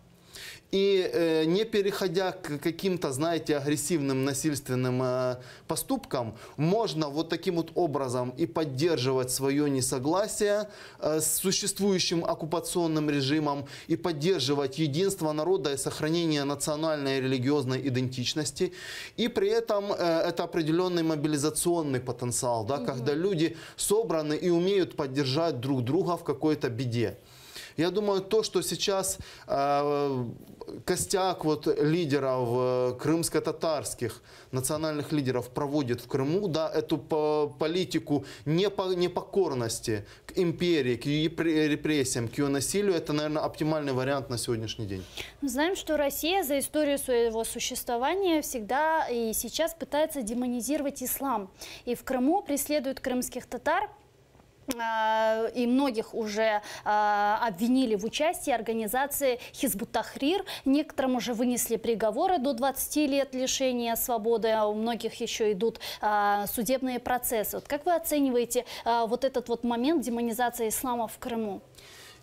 И не переходя к каким-то, знаете, агрессивным, насильственным поступкам, можно вот таким вот образом и поддерживать свое несогласие с существующим оккупационным режимом, и поддерживать единство народа и сохранение национальной и религиозной идентичности. И при этом это определенный мобилизационный потенциал, да, когда люди собраны и умеют поддержать друг друга в какой-то беде. Я думаю, то, что сейчас костяк лидеров крымско-татарских, национальных лидеров проводит в Крыму, да, эту политику непокорности к империи, к ее репрессиям, к ее насилию, это, наверное, оптимальный вариант на сегодняшний день. Мы знаем, что Россия за историю своего существования всегда и сейчас пытается демонизировать ислам. И в Крыму преследуют крымских татар, и многих уже обвинили в участии организации Хизбут Тахрир. Некоторым уже вынесли приговоры до 20 лет лишения свободы, а у многих еще идут судебные процессы. Вот как вы оцениваете вот этот вот момент демонизации ислама в Крыму?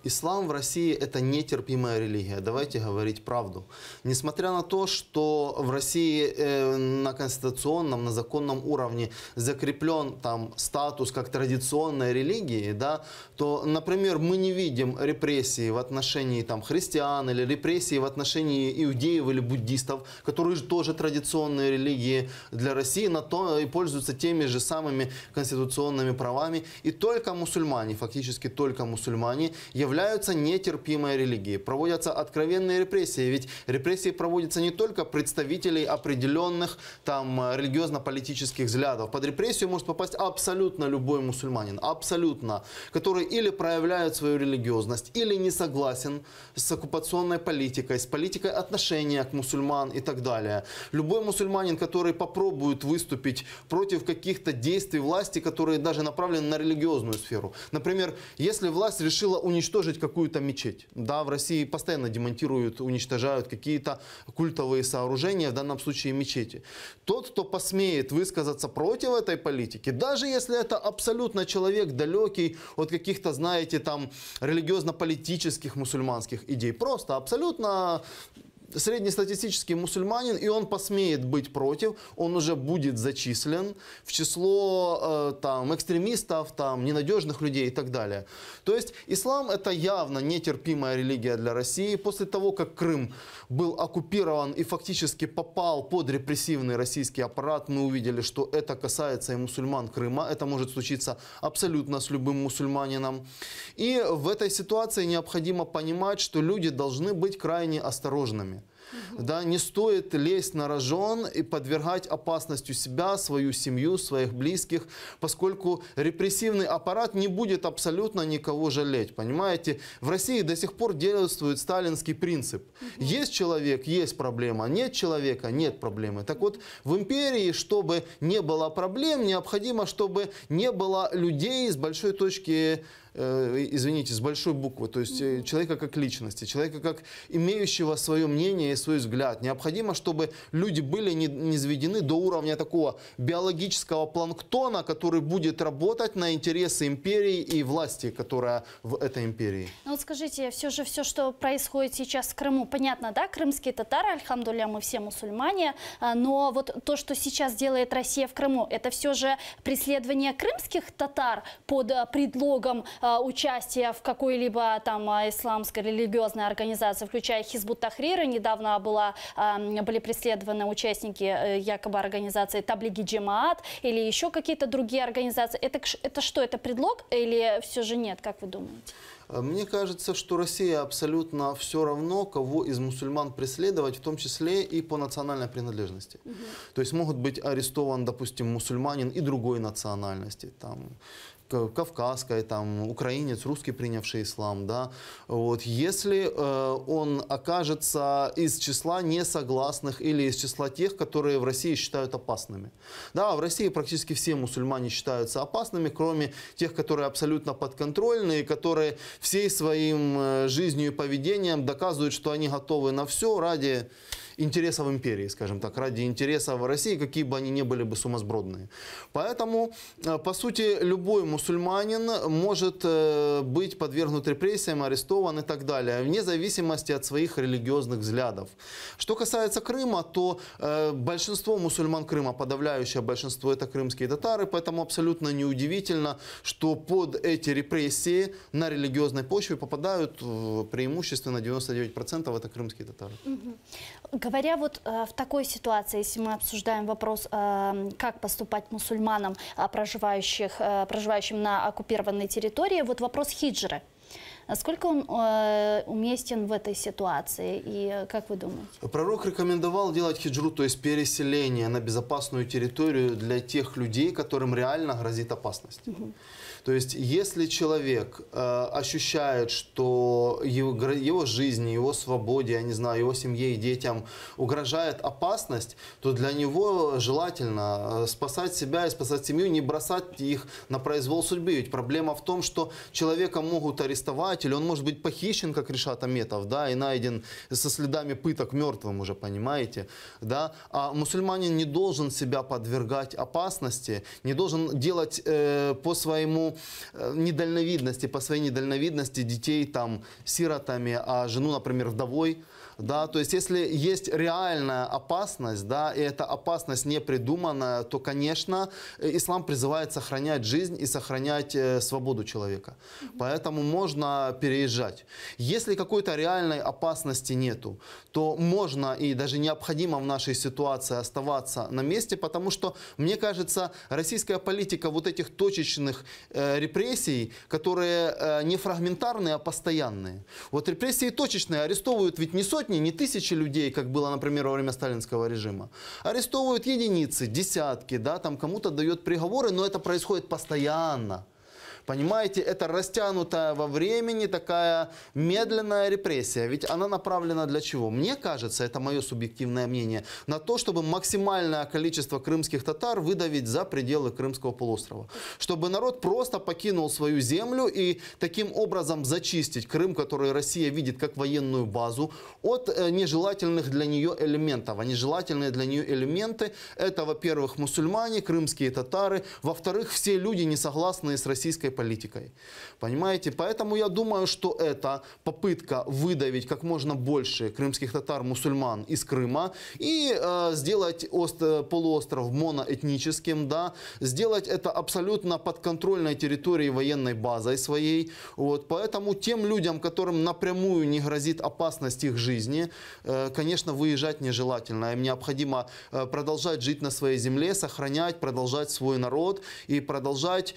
Ислам в России – это нетерпимая религия. Давайте говорить правду. Несмотря на то, что в России на конституционном, на законном уровне закреплен там статус как традиционной религии, да, то, например, мы не видим репрессий в отношении там, христиан или репрессий в отношении иудеев или буддистов, которые тоже традиционные религии для России, на то и пользуются теми же самыми конституционными правами. И только мусульмане, фактически только мусульмане, являются нетерпимой религией. Проводятся откровенные репрессии. Ведь репрессии проводятся не только представителей определенных там религиозно-политических взглядов. Под репрессию может попасть абсолютно любой мусульманин. Абсолютно. Который или проявляет свою религиозность, или не согласен с оккупационной политикой, с политикой отношения к мусульман и так далее. Любой мусульманин, который попробует выступить против каких-то действий власти, которые даже направлены на религиозную сферу. Например, если власть решила уничтожить какую-то мечеть. Да, в России постоянно демонтируют, уничтожают какие-то культовые сооружения, в данном случае мечети. Тот, кто посмеет высказаться против этой политики, даже если это абсолютно человек далекий от каких-то, знаете, там религиозно-политических мусульманских идей, просто абсолютно среднестатистический мусульманин, и он посмеет быть против, он уже будет зачислен в число там, экстремистов, там, ненадежных людей и так далее. То есть ислам – это явно нетерпимая религия для России. После того, как Крым был оккупирован и фактически попал под репрессивный российский аппарат, мы увидели, что это касается и мусульман Крыма. Это может случиться абсолютно с любым мусульманином. И в этой ситуации необходимо понимать, что люди должны быть крайне осторожными. Да, не стоит лезть на рожон и подвергать опасностью себя, свою семью, своих близких, поскольку репрессивный аппарат не будет абсолютно никого жалеть. Понимаете, в России до сих пор действует сталинский принцип. Есть человек, есть проблема, нет человека, нет проблемы. Так вот, в империи, чтобы не было проблем, необходимо, чтобы не было людей с большой точки, извините, с большой буквы, то есть человека как личности, человека как имеющего свое мнение и свой взгляд. Необходимо, чтобы люди были низведены до уровня такого биологического планктона, который будет работать на интересы империи и власти, которая в этой империи. Ну вот скажите, все же все, что происходит сейчас в Крыму, понятно, да, крымские татары, альхамдулилля, мы все мусульмане, но вот то, что сейчас делает Россия в Крыму, это все же преследование крымских татар под предлогом участия в какой-либо там исламской религиозной организации, включая Хизбут Тахрир. Недавно были преследованы участники якобы организации Таблиги Джамаат или еще какие-то другие организации. Это что, это предлог или все же нет, как вы думаете? Мне кажется, что Россия абсолютно все равно, кого из мусульман преследовать, в том числе и по национальной принадлежности. То есть могут быть арестован, допустим, мусульманин и другой национальности, там, кавказской, там, украинец, русский, принявший ислам, да, вот, если он окажется из числа несогласных или из числа тех, которые в России считают опасными. Да, в России практически все мусульмане считаются опасными, кроме тех, которые абсолютно подконтрольные, которые всей своим жизнью и поведением доказывают, что они готовы на все ради интересов империи, скажем так, ради интересов России, какие бы они ни были бы сумасбродные. Поэтому, по сути, любой мусульманин может быть подвергнут репрессиям, арестован и так далее, вне зависимости от своих религиозных взглядов. Что касается Крыма, то большинство мусульман Крыма, подавляющее большинство, это крымские татары, поэтому абсолютно неудивительно, что под эти репрессии на религиозной почве попадают преимущественно 99% это крымские татары. Говоря вот в такой ситуации, если мы обсуждаем вопрос, как поступать мусульманам, проживающим на оккупированной территории, вот вопрос хиджры. Насколько он уместен в этой ситуации и как вы думаете? Пророк рекомендовал делать хиджру, то есть переселение на безопасную территорию для тех людей, которым реально грозит опасность. То есть, если человек ощущает, что его жизни, его свободе, я не знаю, его семье и детям угрожает опасность, то для него желательно спасать себя и спасать семью, не бросать их на произвол судьбы. Ведь проблема в том, что человека могут арестовать, предприниматель, он может быть похищен, как Ришат Аметов, да, и найден со следами пыток мертвым уже, понимаете, да. А мусульманин не должен себя подвергать опасности, не должен делать по своему недальновидности, по своей недальновидности детей там сиротами, а жену, например, вдовой. Да, то есть, если есть реальная опасность, да, и эта опасность не придуманная, то, конечно, ислам призывает сохранять жизнь и сохранять свободу человека. Поэтому можно переезжать. Если какой-то реальной опасности нету, то можно и даже необходимо в нашей ситуации оставаться на месте, потому что, мне кажется, российская политика вот этих точечных репрессий, которые не фрагментарные, а постоянные. Вот репрессии точечные арестовывают ведь не сотни, не тысячи людей, как было, например, во время сталинского режима. Арестовывают единицы, десятки, да, там кому-то дают приговоры, но это происходит постоянно. Понимаете, это растянутая во времени такая медленная репрессия. Ведь она направлена для чего? Мне кажется, это мое субъективное мнение, на то, чтобы максимальное количество крымских татар выдавить за пределы Крымского полуострова. Чтобы народ просто покинул свою землю и таким образом зачистить Крым, который Россия видит как военную базу, от нежелательных для нее элементов. А нежелательные для нее элементы — это, во-первых, мусульмане, крымские татары, во-вторых, все люди, не согласные с российской политикой. Понимаете? Поэтому я думаю, что это попытка выдавить как можно больше крымских татар, мусульман из Крыма и сделать полуостров моноэтническим, да, сделать это абсолютно подконтрольной территорией, военной базой своей. Вот. Поэтому тем людям, которым напрямую не грозит опасность их жизни, конечно, выезжать нежелательно. Им необходимо продолжать жить на своей земле, сохранять, продолжать свой народ и продолжать,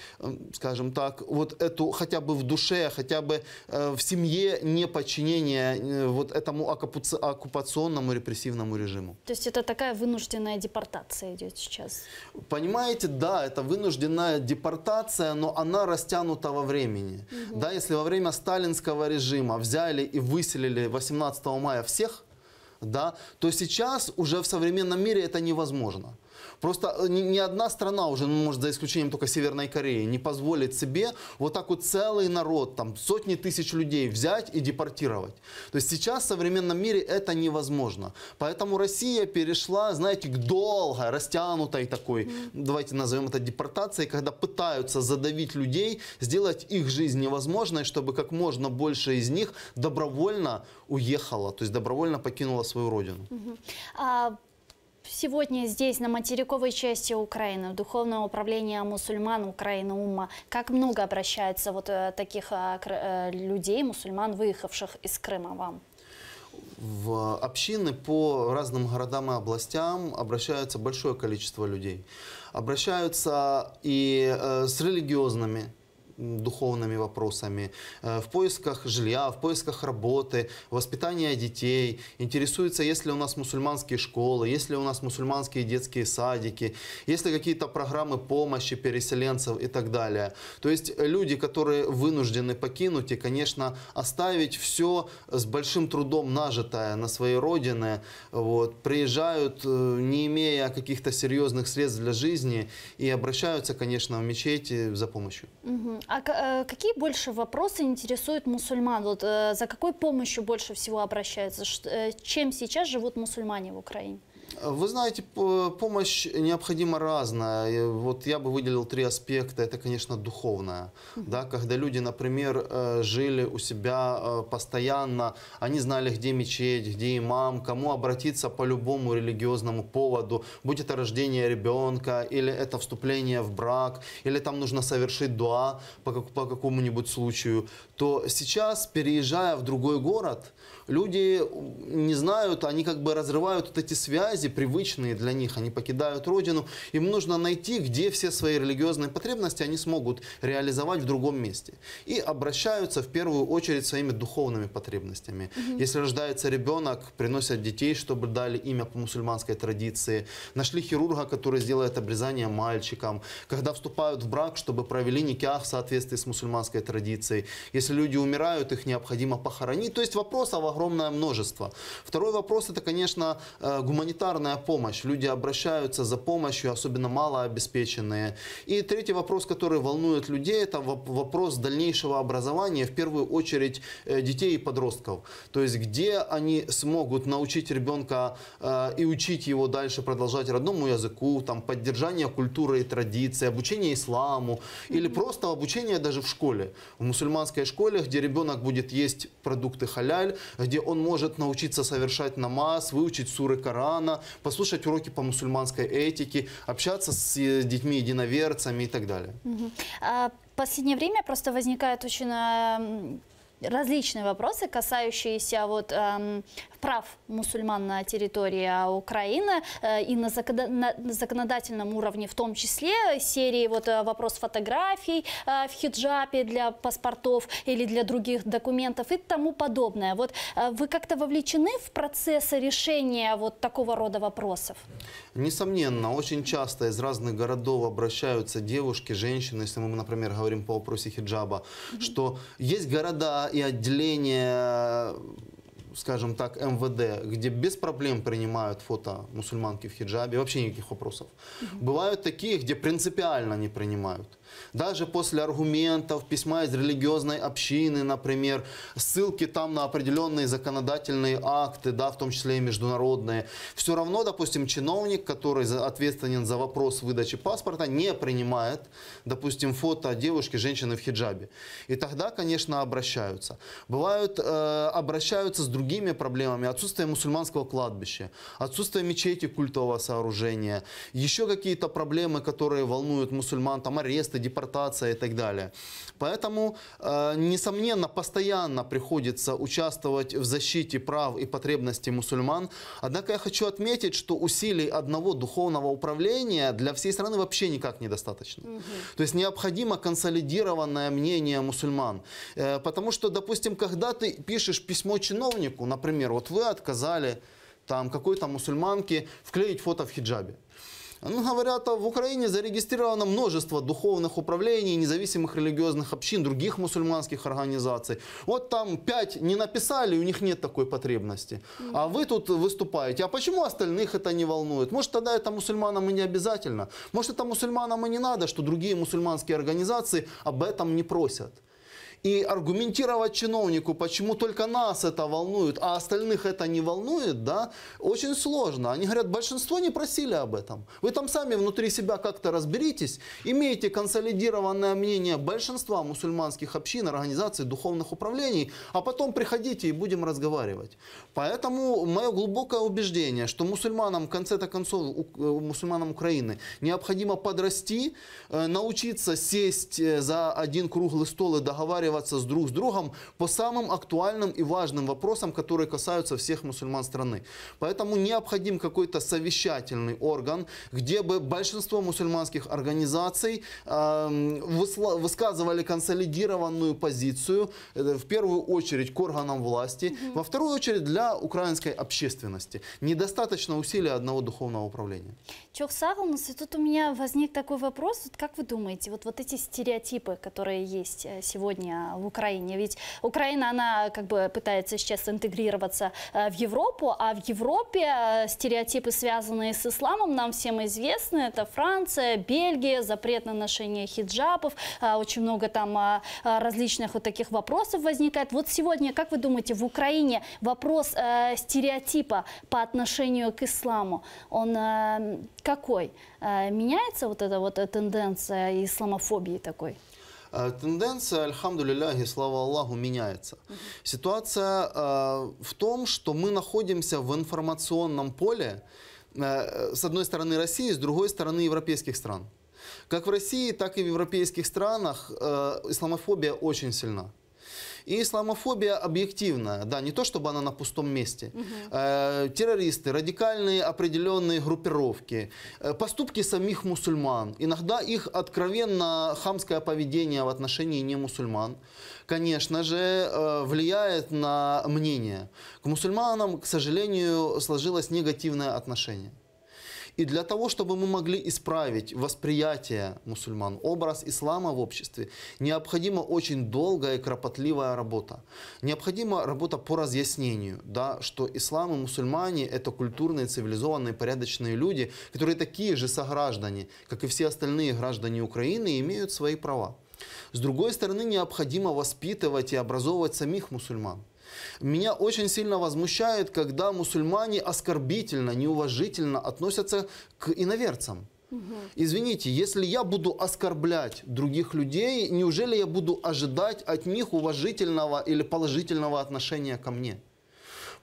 скажем так, вот эту хотя бы в душе, хотя бы в семье неподчинение вот этому оккупационному репрессивному режиму. То есть это такая вынужденная депортация идет сейчас? Понимаете, да, это вынужденная депортация, но она растянута во времени. Угу. Да, если во время сталинского режима взяли и выселили 18 мая всех, да, то сейчас уже в современном мире это невозможно. Просто ни одна страна уже, может, за исключением только Северной Кореи, не позволит себе вот так вот целый народ, там, сотни тысяч людей взять и депортировать. То есть сейчас в современном мире это невозможно. Поэтому Россия перешла, знаете, к долгой, растянутой такой, давайте назовем это депортацией, когда пытаются задавить людей, сделать их жизнь невозможной, чтобы как можно больше из них добровольно уехало, то есть добровольно покинула свою родину. Сегодня здесь, на материковой части Украины, в Духовное управление мусульман Украины УММА, как много обращается вот таких людей, мусульман, выехавших из Крыма, вам? В общины по разным городам и областям обращается большое количество людей. Обращаются и с религиозными, духовными вопросами, в поисках жилья, в поисках работы, воспитания детей, интересуются, есть ли у нас мусульманские школы, есть ли у нас мусульманские детские садики, есть ли какие-то программы помощи переселенцев и так далее. То есть люди, которые вынуждены покинуть и, конечно, оставить все с большим трудом нажитое на своей родине, вот, приезжают, не имея каких-то серьезных средств для жизни, и обращаются, конечно, в мечети за помощью. А какие больше вопросы интересуют мусульман? Вот, за какой помощью больше всего обращаются? Чем сейчас живут мусульмане в Украине? Вы знаете, помощь необходима разная. Вот я бы выделил 3 аспекта. Это, конечно, духовная. Да, когда люди, например, жили у себя постоянно, они знали, где мечеть, где имам, кому обратиться по любому религиозному поводу, будь это рождение ребенка, или это вступление в брак, или там нужно совершить дуа по какому-нибудь случаю, то сейчас, переезжая в другой город, люди не знают, они как бы разрывают вот эти связи, привычные для них, они покидают родину. Им нужно найти, где все свои религиозные потребности они смогут реализовать в другом месте. И обращаются в первую очередь своими духовными потребностями. Если рождается ребенок, приносят детей, чтобы дали имя по мусульманской традиции. Нашли хирурга, который сделает обрезание мальчикам. Когда вступают в брак, чтобы провели никях в соответствии с мусульманской традицией. Если люди умирают, их необходимо похоронить. То есть вопросов огромное множество. Второй вопрос – это, конечно, гуманитарная помощь. Люди обращаются за помощью, особенно малообеспеченные. И третий вопрос, который волнует людей, это вопрос дальнейшего образования, в первую очередь детей и подростков. То есть, где они смогут научить ребенка и учить его дальше продолжать родному языку, там, поддержание культуры и традиций, обучение исламу или просто обучение даже в школе. В мусульманской школе, где ребенок будет есть продукты халяль, где он может научиться совершать намаз, выучить суры Корана, послушать уроки по мусульманской этике, общаться с детьми-единоверцами и так далее. В последнее время просто возникают очень различные вопросы, касающиеся прав мусульман на территории Украины и на законодательном уровне, в том числе серии вопрос фотографий в хиджабе для паспортов или для других документов и тому подобное. Вы как-то вовлечены в процесс решения такого рода вопросов? Несомненно, очень часто из разных городов обращаются девушки, женщины, если мы, например, говорим по вопросу хиджаба, что есть города и отделения, скажем так, МВД, где без проблем принимают фото мусульманки в хиджабе, вообще никаких вопросов. Бывают такие, где принципиально не принимают. Даже после аргументов, письма из религиозной общины, например, ссылки там на определенные законодательные акты, да, в том числе и международные. Все равно, допустим, чиновник, который ответственен за вопрос выдачи паспорта, не принимает, допустим, фото девушки, женщины в хиджабе. И тогда, конечно, обращаются. Бывают, обращаются с другими проблемами. Отсутствие мусульманского кладбища, отсутствие мечети, культового сооружения, еще какие-то проблемы, которые волнуют мусульман, там аресты, депортация и так далее. Поэтому, несомненно, постоянно приходится участвовать в защите прав и потребностей мусульман. Однако я хочу отметить, что усилий одного духовного управления для всей страны вообще никак недостаточно. То есть необходимо консолидированное мнение мусульман. Потому что, допустим, когда ты пишешь письмо чиновнику, например, вот вы отказали там какой-то мусульманке вклеить фото в хиджабе. Ну, говорят, в Украине зарегистрировано множество духовных управлений, независимых религиозных общин, других мусульманских организаций. Вот там 5 не написали, у них нет такой потребности. А вы тут выступаете. А почему остальных это не волнует? Может, тогда это мусульманам и не обязательно? Может, это мусульманам и не надо, что другие мусульманские организации об этом не просят? И аргументировать чиновнику, почему только нас это волнует, а остальных это не волнует, да, очень сложно. Они говорят, большинство не просили об этом. Вы там сами внутри себя как-то разберитесь, имеете консолидированное мнение большинства мусульманских общин, организаций, духовных управлений, а потом приходите и будем разговаривать. Поэтому мое глубокое убеждение, что мусульманам, в конце концов, мусульманам Украины необходимо подрасти, научиться сесть за один круглый стол и договариваться с другом по самым актуальным и важным вопросам, которые касаются всех мусульман страны. Поэтому необходим какой-то совещательный орган, где бы большинство мусульманских организаций высказывали консолидированную позицию, в первую очередь к органам власти, во вторую очередь для украинской общественности. Недостаточно усилий одного духовного управления. Çok sağ olun. Тут у меня возник такой вопрос. Как вы думаете, вот эти стереотипы, которые есть сегодня в Украине, ведь Украина, она как бы пытается сейчас интегрироваться в Европу, а в Европе стереотипы, связанные с исламом, нам всем известны. Это Франция, Бельгия, запрет на ношение хиджабов, очень много там различных вот таких вопросов возникает. Вот сегодня, как вы думаете, в Украине вопрос стереотипа по отношению к исламу, он какой? Меняется вот эта вот тенденция исламофобии такой? Тенденция, альхамдулилляхи, слава Аллаху, меняется. Ситуация в том, что мы находимся в информационном поле, с одной стороны России, с другой стороны европейских стран. Как в России, так и в европейских странах исламофобия очень сильна. И исламофобия объективная, да, не то чтобы она на пустом месте. Террористы, радикальные определенные группировки, поступки самих мусульман, иногда их откровенно хамское поведение в отношении немусульман, конечно же, влияет на мнение. К мусульманам, к сожалению, сложилось негативное отношение. И для того, чтобы мы могли исправить восприятие мусульман, образ ислама в обществе, необходима очень долгая и кропотливая работа. Необходима работа по разъяснению, да, что ислам и мусульмане – это культурные, цивилизованные, порядочные люди, которые такие же сограждане, как и все остальные граждане Украины, и имеют свои права. С другой стороны, необходимо воспитывать и образовывать самих мусульман. Меня очень сильно возмущает, когда мусульмане оскорбительно, неуважительно относятся к иноверцам. Извините, если я буду оскорблять других людей, неужели я буду ожидать от них уважительного или положительного отношения ко мне?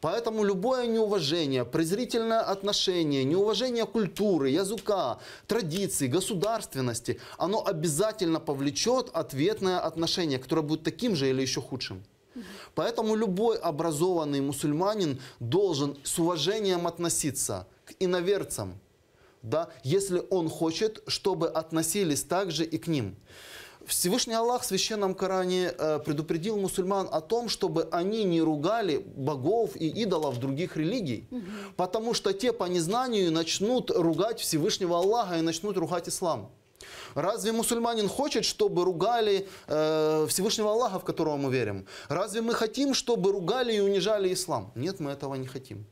Поэтому любое неуважение, презрительное отношение, неуважение культуры, языка, традиций, государственности, оно обязательно повлечет ответное отношение, которое будет таким же или еще худшим. Поэтому любой образованный мусульманин должен с уважением относиться к иноверцам, да, если он хочет, чтобы относились также и к ним. Всевышний Аллах в Священном Коране предупредил мусульман о том, чтобы они не ругали богов и идолов других религий, потому что те по незнанию начнут ругать Всевышнего Аллаха и начнут ругать ислам. Разве мусульманин хочет, чтобы ругали Всевышнего Аллаха, в которого мы верим? Разве мы хотим, чтобы ругали и унижали ислам? Нет, мы этого не хотим.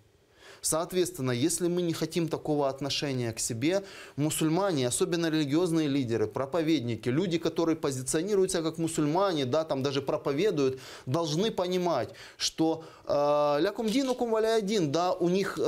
Соответственно, если мы не хотим такого отношения к себе, мусульмане, особенно религиозные лидеры, проповедники, люди, которые позиционируют себя как мусульмане, да, там даже проповедуют, должны понимать, что лякум динукум валя один, да, у них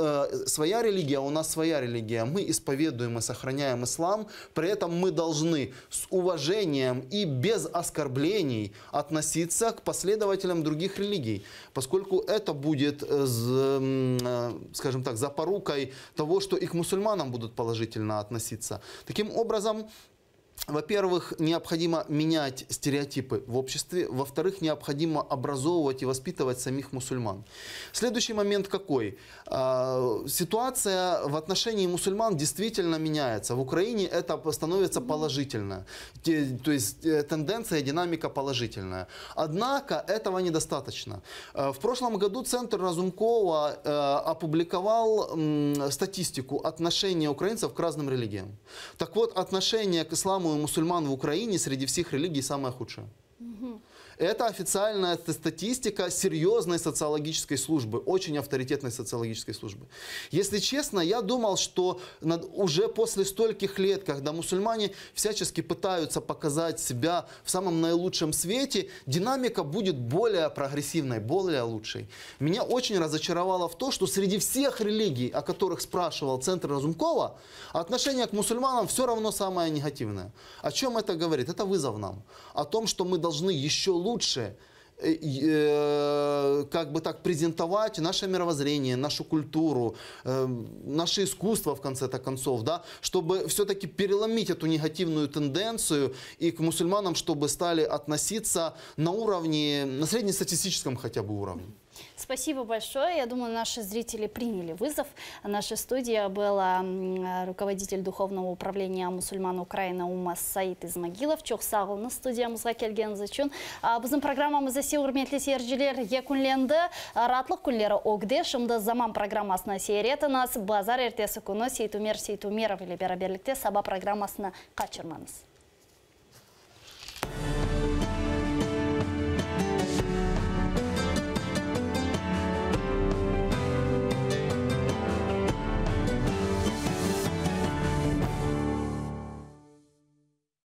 своя религия, у нас своя религия. Мы исповедуем и сохраняем ислам, при этом мы должны с уважением и без оскорблений относиться к последователям других религий, поскольку это будет, скажем так, запорукой того, что и к мусульманам будут положительно относиться. Таким образом, во-первых, необходимо менять стереотипы в обществе. Во-вторых, необходимо образовывать и воспитывать самих мусульман. Следующий момент какой? Ситуация в отношении мусульман действительно меняется. В Украине это становится положительно. То есть тенденция, динамика положительная. Однако этого недостаточно. В прошлом году Центр Разумкова опубликовал статистику отношения украинцев к разным религиям. Так вот, отношение к исламу и мусульман в Украине среди всех религий самое худшее. Это официальная статистика серьезной социологической службы, очень авторитетной социологической службы. Если честно, я думал, что уже после стольких лет, когда мусульмане всячески пытаются показать себя в самом наилучшем свете, динамика будет более прогрессивной, более лучшей. Меня очень разочаровало в том, что среди всех религий, о которых спрашивал Центр Разумкова, отношение к мусульманам все равно самое негативное. О чем это говорит? Это вызов нам. О том, что мы должны еще лучше, как бы так, презентовать наше мировоззрение, нашу культуру, наше искусство, в конце-то концов, да, чтобы все-таки переломить эту негативную тенденцию и к мусульманам, чтобы стали относиться на уровне, на среднестатистическом хотя бы уровне. Спасибо большое. Я думаю, наши зрители приняли вызов. В нашей студии была руководитель Духовного управления мусульман Украины Умас Саид Измагилов. Чок сағылны студиямызға келгеніңіз үшін. Біздің программамызда урметлі сержілер екунленді. Ратлық күнлері огде. Шымды заман программасына сейретініз. Базар ертесі күні Сейтумеров или Бераберлікте саба программасына қачырмаңыз.